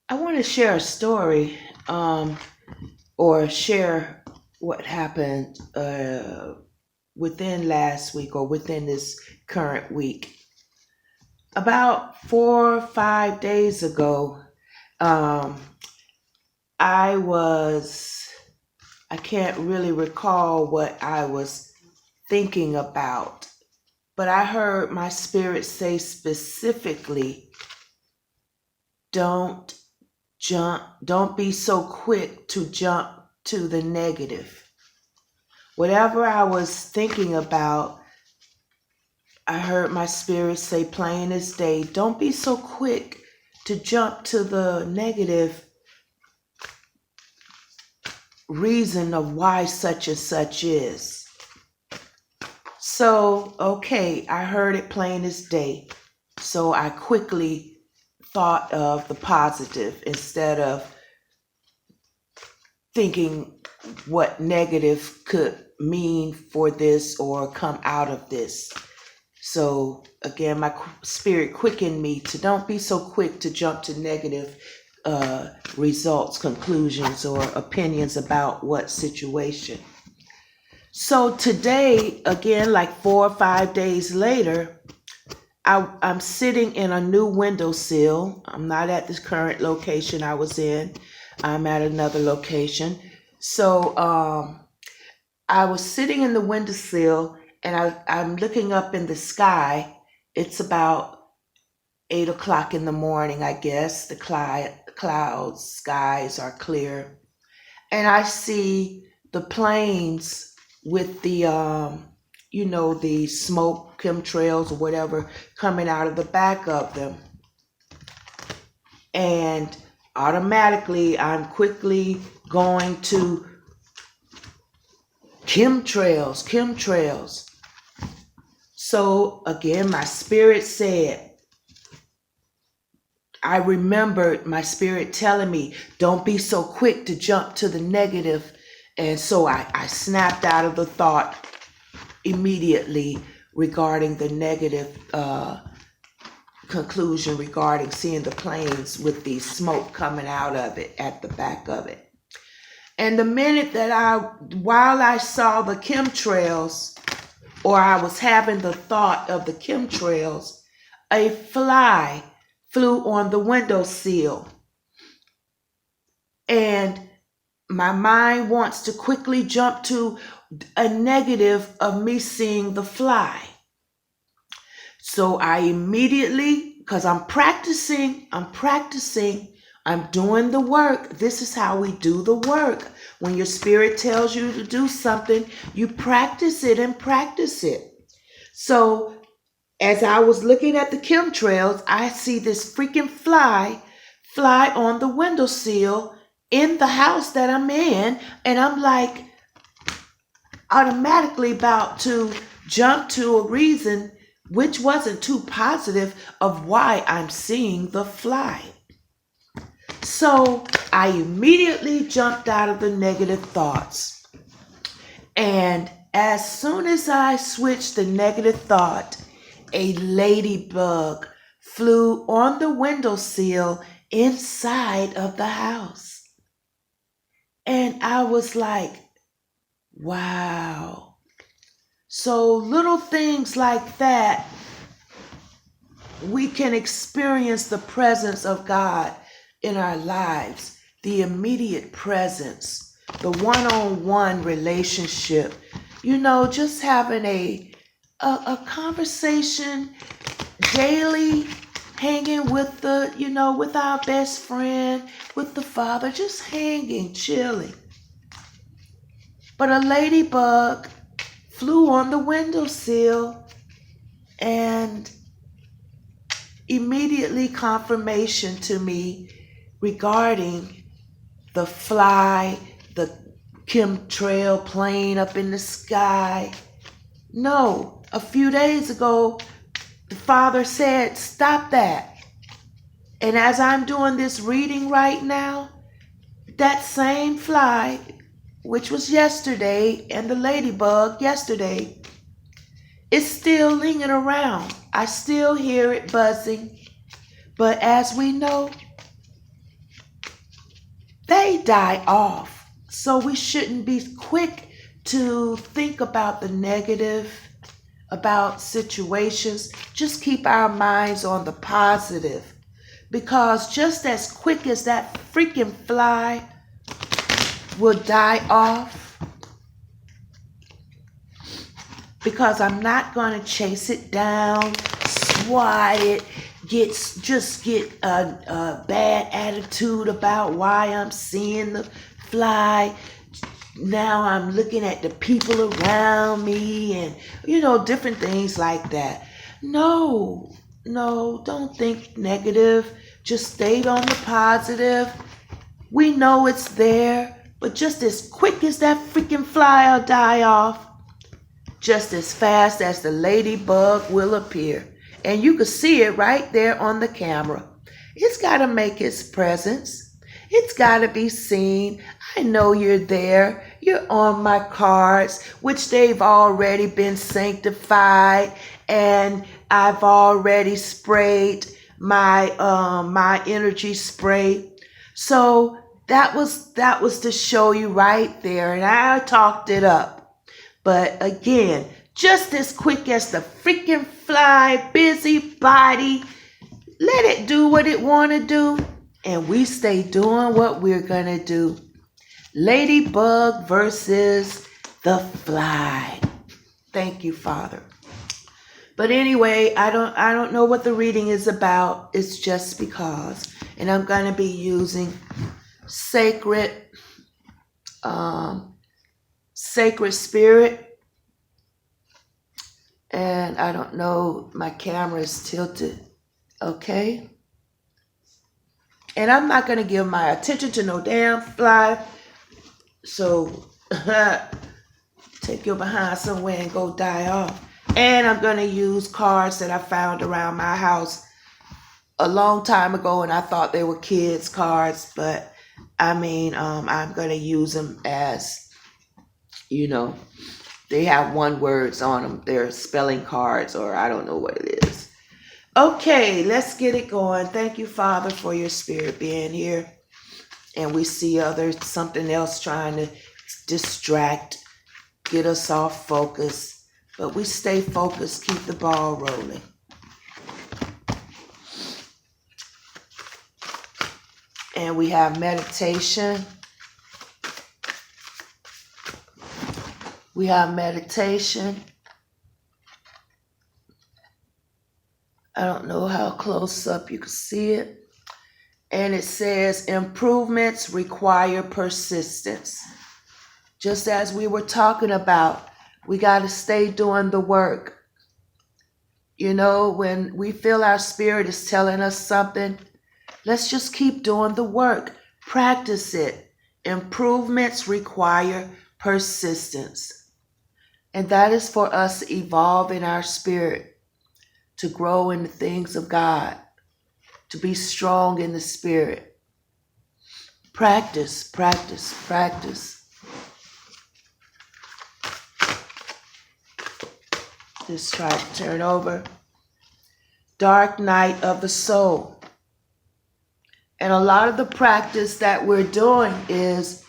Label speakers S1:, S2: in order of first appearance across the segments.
S1: I want to share a story or share what happened within last week or within this current week. About 4 or 5 days ago, um, I was, I can't really recall what I was thinking about, but I heard my spirit say specifically, don't don't be so quick to jump to the negative. Whatever I was thinking about, I heard my spirit say plain as day, don't be so quick to jump to the negative reason of why such and such is. So, okay, I heard it plain as day. So I quickly thought of the positive instead of thinking what negative could mean for this or come out of this. So again, my spirit quickened me to don't be so quick to jump to negative results, conclusions, or opinions about what situation. So today, again, like 4 or 5 days later, I'm sitting in a new windowsill. I'm not at this current location I was in. I'm at another location. So I was sitting in the windowsill and I'm looking up in the sky. It's about 8 o'clock in the morning, I guess. The clouds, skies are clear. And I see the planes with the, the smoke, chemtrails or whatever coming out of the back of them. And automatically, I'm quickly going to chemtrails. So again, my spirit said, I remembered my spirit telling me, don't be so quick to jump to the negative. And so I snapped out of the thought immediately regarding the negative conclusion regarding seeing the planes with the smoke coming out of it at the back of it. And the minute that while I saw the chemtrails, or I was having the thought of the chemtrails, a fly flew on the windowsill. And my mind wants to quickly jump to a negative of me seeing the fly. So I immediately, because I'm practicing, I'm doing the work. This is how we do the work. When your spirit tells you to do something, you practice it and practice it. So as I was looking at the chemtrails, I see this freaking fly on the windowsill in the house that I'm in. And I'm like automatically about to jump to a reason which wasn't too positive of why I'm seeing the fly. So I immediately jumped out of the negative thoughts. And as soon as I switched the negative thought, a ladybug flew on the windowsill inside of the house. And I was like, wow. So little things like that, we can experience the presence of God in our lives, the immediate presence, the one-on-one relationship, just having a conversation daily, hanging with with our best friend, with the Father, just hanging, chilling. But a ladybug flew on the windowsill, and immediately confirmation to me regarding the fly, the chemtrail plane up in the sky. No, a few days ago, the Father said, stop that. And as I'm doing this reading right now, that same fly, which was yesterday, and the ladybug yesterday, is still lingering around. I still hear it buzzing. But as we know, they die off. So we shouldn't be quick to think about the negative, about situations. Just keep our minds on the positive. Because just as quick as that freaking fly will die off, because I'm not going to chase it down, swat it, get a bad attitude about why I'm seeing the fly. Now I'm looking at the people around me and, different things like that. No, don't think negative. Just stay on the positive. We know it's there, but just as quick as that freaking fly will die off, just as fast as the ladybug will appear. And you can see it right there on the camera. It's got to make its presence. It's got to be seen. I know you're there. You're on my cards, which they've already been sanctified, and I've already sprayed my energy spray. So that was to show you right there, and I talked it up. But again, just as quick as the freaking fly, busybody, let it do what it want to do, and we stay doing what we're going to do. Ladybug versus the fly. Thank you, Father. But anyway, I don't know what the reading is about. It's just because. And I'm going to be using Sacred Spirit. And I don't know, my camera is tilted. Okay. And I'm not going to give my attention to no damn fly. So take your behind somewhere and go die off. And I'm going to use cards that I found around my house a long time ago, and I thought they were kids' cards, but I'm going to use them as, they have one words on them. They're spelling cards, or I don't know what it is. Okay, let's get it going. Thank you, Father, for your spirit being here. And we see something else trying to distract, get us off focus. But we stay focused, keep the ball rolling. And we have meditation. I don't know how close up you can see it. And it says, improvements require persistence. Just as we were talking about, we got to stay doing the work. When we feel our spirit is telling us something, let's just keep doing the work. Practice it. Improvements require persistence. And that is for us to evolve in our spirit, to grow in the things of God, to be strong in the spirit. Practice. Just try to turn over. Dark night of the soul. And a lot of the practice that we're doing is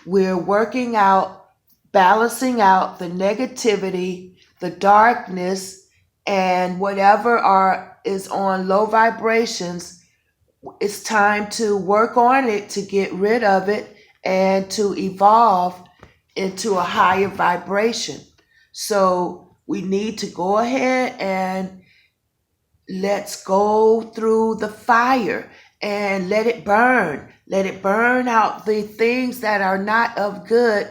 S1: we're working out, balancing out the negativity, the darkness, and whatever is on low vibrations. It's time to work on it, to get rid of it, and to evolve into a higher vibration. So we need to go ahead and let's go through the fire and let it burn. Let it burn out the things that are not of good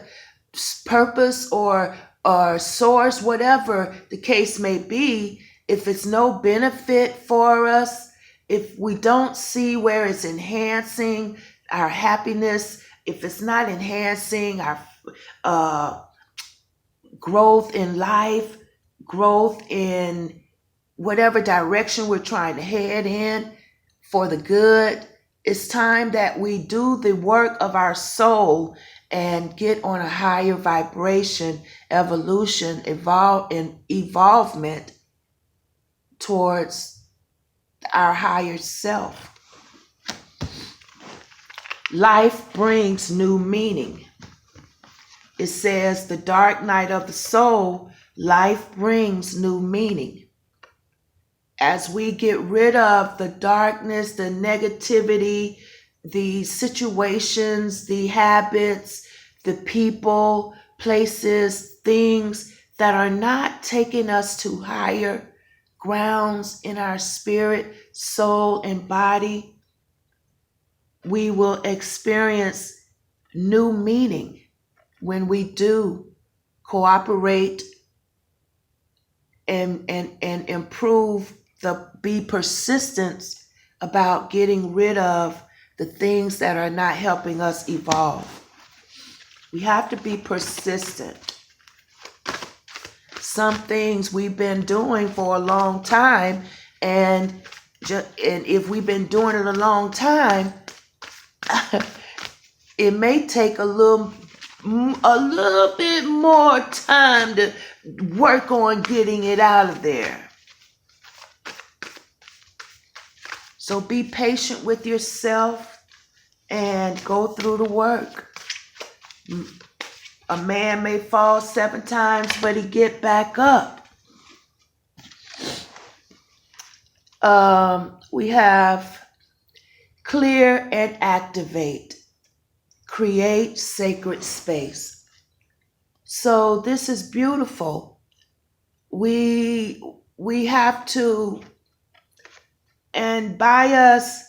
S1: purpose or source, whatever the case may be. If it's no benefit for us, if we don't see where it's enhancing our happiness, if it's not enhancing our growth in life, growth in whatever direction we're trying to head in for the good, it's time that we do the work of our soul and get on a higher vibration, evolution, evolvement towards our higher self. life brings new meaning. It says the dark night of the soul, life brings new meaning. As we get rid of the darkness, the negativity, the situations, the habits, the people, places, things that are not taking us to higher grounds in our spirit, soul, and body, we will experience new meaning when we do cooperate and improve, be persistent about getting rid of the things that are not helping us evolve. We have to be persistent. Some things we've been doing for a long time, and if we've been doing it a long time, it may take a little bit more time to work on getting it out of there. So be patient with yourself and go through the work. A man may fall 7 times, but he get back up. We have clear and activate. Create sacred space. So this is beautiful. We have to, and by us,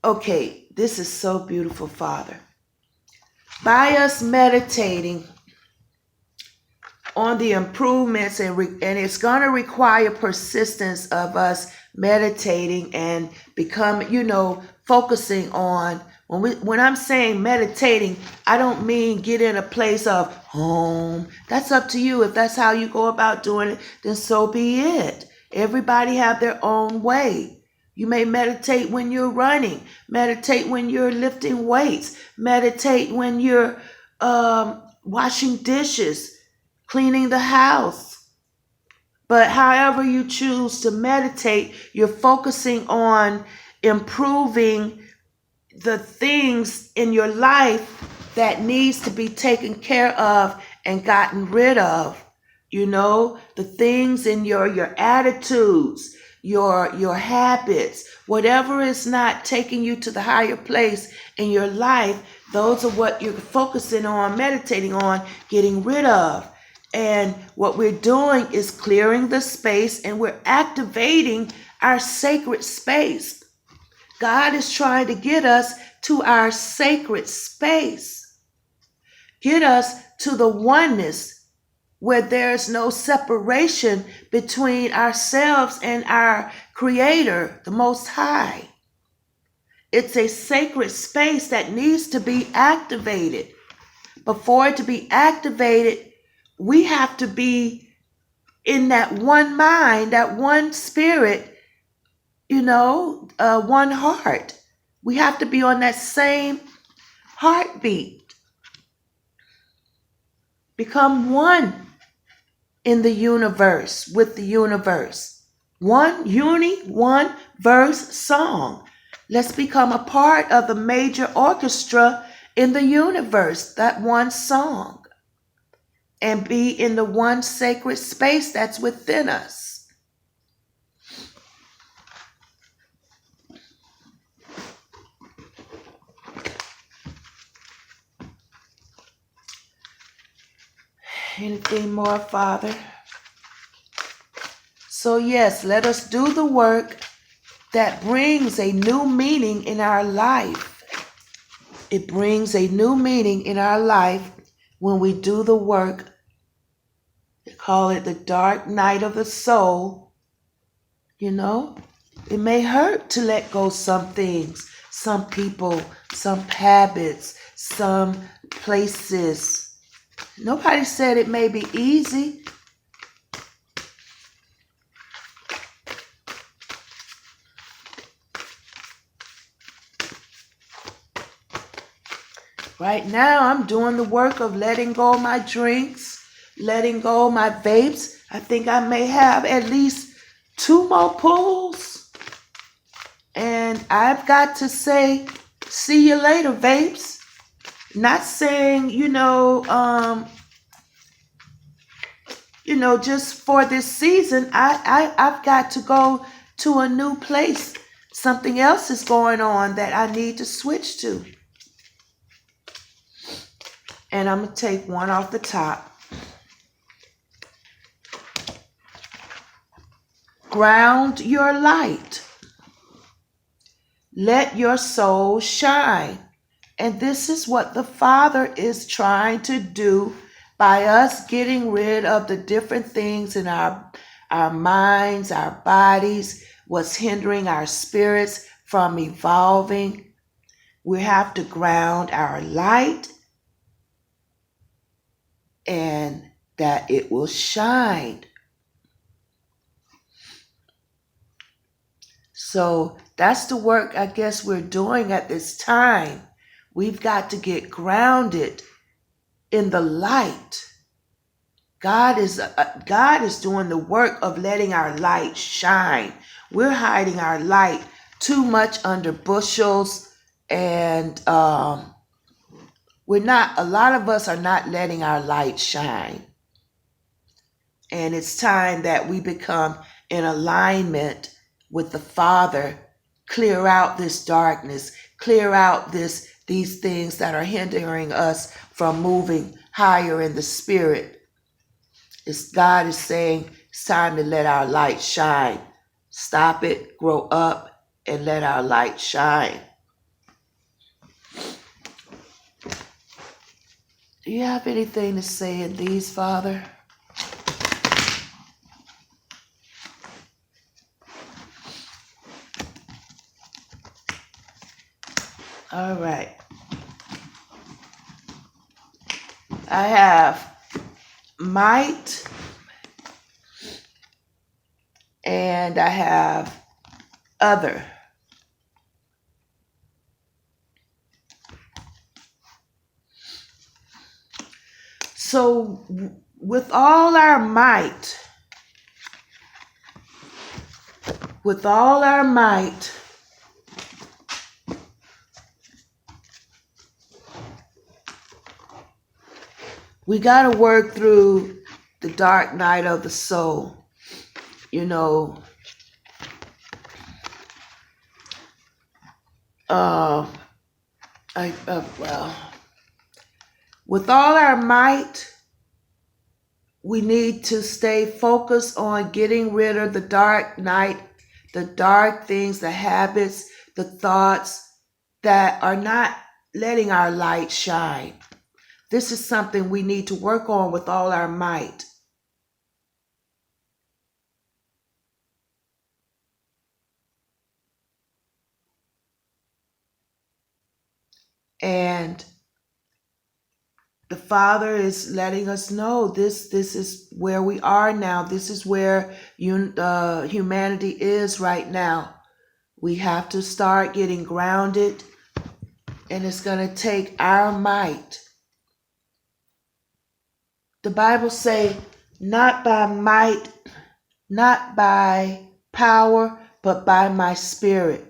S1: okay, this is so beautiful, Father. By us meditating on the improvements, and it's going to require persistence of us meditating and focusing on, when I'm saying meditating, I don't mean get in a place of home. That's up to you. If that's how you go about doing it, then so be it. Everybody have their own way. You may meditate when you're running, meditate when you're lifting weights, meditate when you're washing dishes, cleaning the house. But however you choose to meditate, you're focusing on improving the things in your life that needs to be taken care of and gotten rid of. The things in your attitudes, your habits, whatever is not taking you to the higher place in your life, those are what you're focusing on, meditating on, getting rid of. And what we're doing is clearing the space, and we're activating our sacred space. God is trying to get us to our sacred space. Get us to the oneness where there's no separation between ourselves and our Creator, the Most High. It's a sacred space that needs to be activated. But for it to be activated, we have to be in that one mind, that one spirit, one heart. We have to be on that same heartbeat. Become one in the universe, with the universe. One verse song. Let's become a part of the major orchestra in the universe, that one song, and be in the one sacred space that's within us. Anything more, Father? So yes, let us do the work that brings a new meaning in our life. It brings a new meaning in our life when we do the work. They call it the dark night of the soul. It may hurt to let go some things, some people, some habits, some places. Nobody said it may be easy. Right now, I'm doing the work of letting go of my drinks, letting go of my vapes. I think I may have at least 2 more pulls. And I've got to say, See you later, vapes. Not saying, just for this season, I've got to go to a new place. Something else is going on that I need to switch to. And I'm going to take one off the top. Ground your light. Let your soul shine. And this is what the Father is trying to do by us getting rid of the different things in our minds, our bodies, what's hindering our spirits from evolving. We have to ground our light and that it will shine. So that's the work I guess we're doing at this time. We've got to get grounded in the light. God is doing the work of letting our light shine. We're hiding our light too much under bushels, and a lot of us are not letting our light shine. And it's time that we become in alignment with the Father, clear out this darkness, clear out these things that are hindering us from moving higher in the spirit. God is saying it's time to let our light shine. Stop it, grow up, and let our light shine. Do you have anything to say in these, Father? All right. I have might, and I have other. So with all our might, we got to work through the dark night of the soul. With all our might, we need to stay focused on getting rid of the dark night, the dark things, the habits, the thoughts that are not letting our light shine. This is something we need to work on with all our might. And the Father is letting us know this is where we are now. This is where humanity is right now. We have to start getting grounded, and it's going to take our might. The Bible say, not by might, not by power, but by my spirit.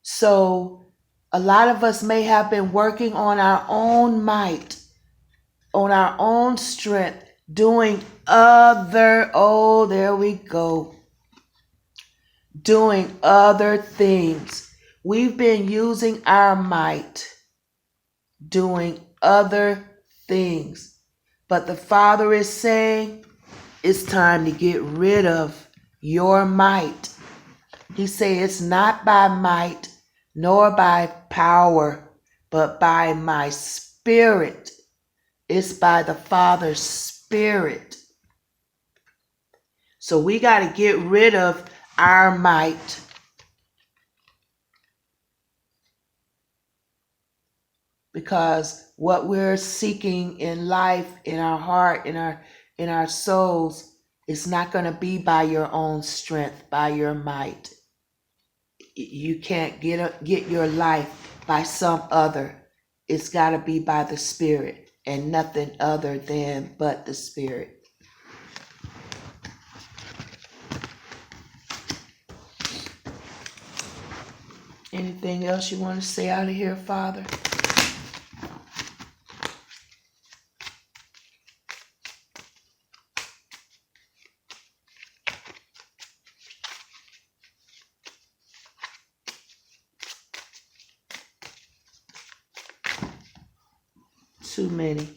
S1: So a lot of us may have been working on our own might, on our own strength, doing there we go, doing other things. We've been using our might, doing other things. But the Father is saying, it's time to get rid of your might. He says, it's not by might, nor by power, but by my spirit. It's by the Father's Spirit. So we got to get rid of our might. Because what we're seeking in life, in our heart, in our souls, is not going to be by your own strength, by your might. You can't get your life by some other. It's got to be by the Spirit, and nothing other than but the Spirit. Anything else you want to say out of here, Father? Too many.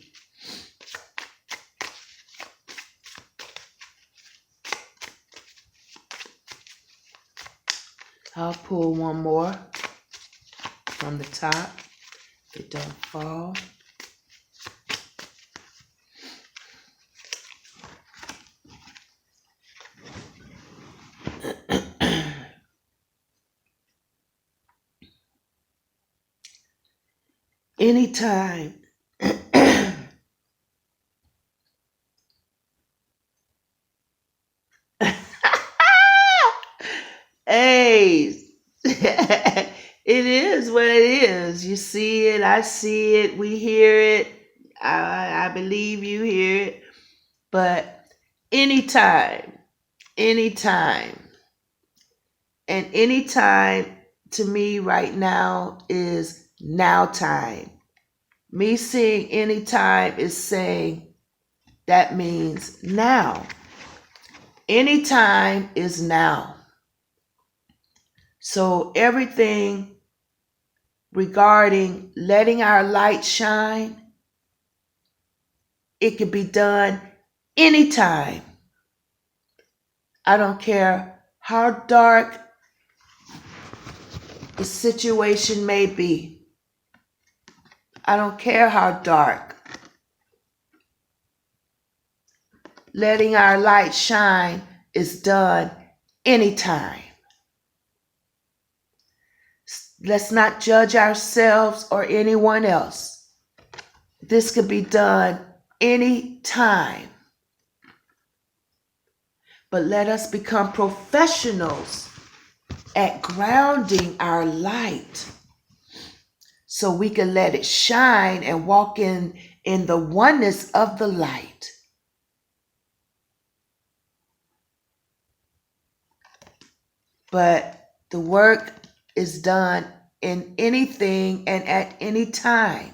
S1: I'll pull one more from the top. It don't fall. Anytime hey, it is what it is. You see it, I see it, we hear it. I believe you hear it. But anytime, and anytime to me right now is now time. Me seeing anytime is saying that means now. Anytime is now. So everything regarding letting our light shine, it can be done anytime. I don't care how dark the situation may be. I don't care how dark. Letting our light shine is done anytime. Let's not judge ourselves or anyone else. This could be done anytime. But let us become professionals at grounding our light so we can let it shine and walk in the oneness of the light. But the work is done in anything and at any time.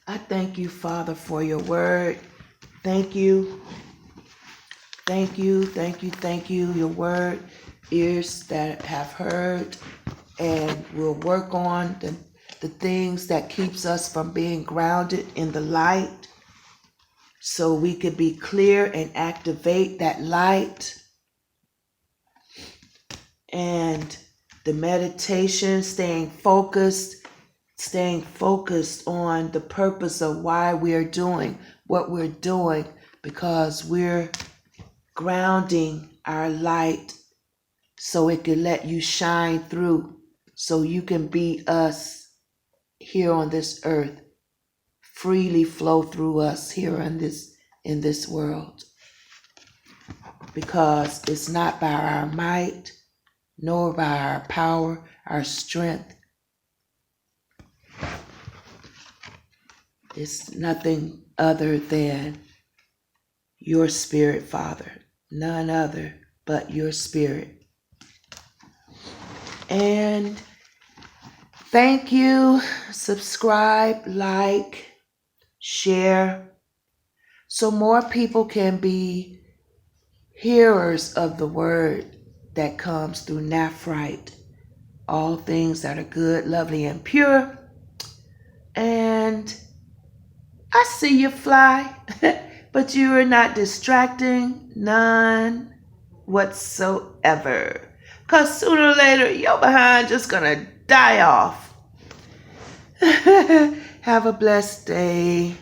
S1: I thank you, Father, for your word. Thank you. Thank you, thank you, thank you. Your word, ears that have heard, and we'll work on the things that keeps us from being grounded in the light so we could be clear and activate that light. And the meditation, staying focused on the purpose of why we're doing what we're doing, because we're grounding our light so it can let you shine through, so you can be us here on this earth, freely flow through us here in this world. Because it's not by our might, nor by our power, our strength. It's nothing other than your spirit, Father. None other but your spirit. And thank you. Subscribe, like, share, so more people can be hearers of the word that comes through naphright. All things that are good, lovely, and pure. And I see you fly, but you are not distracting, none whatsoever. Because sooner or later, your behind just gonna die off. Have a blessed day.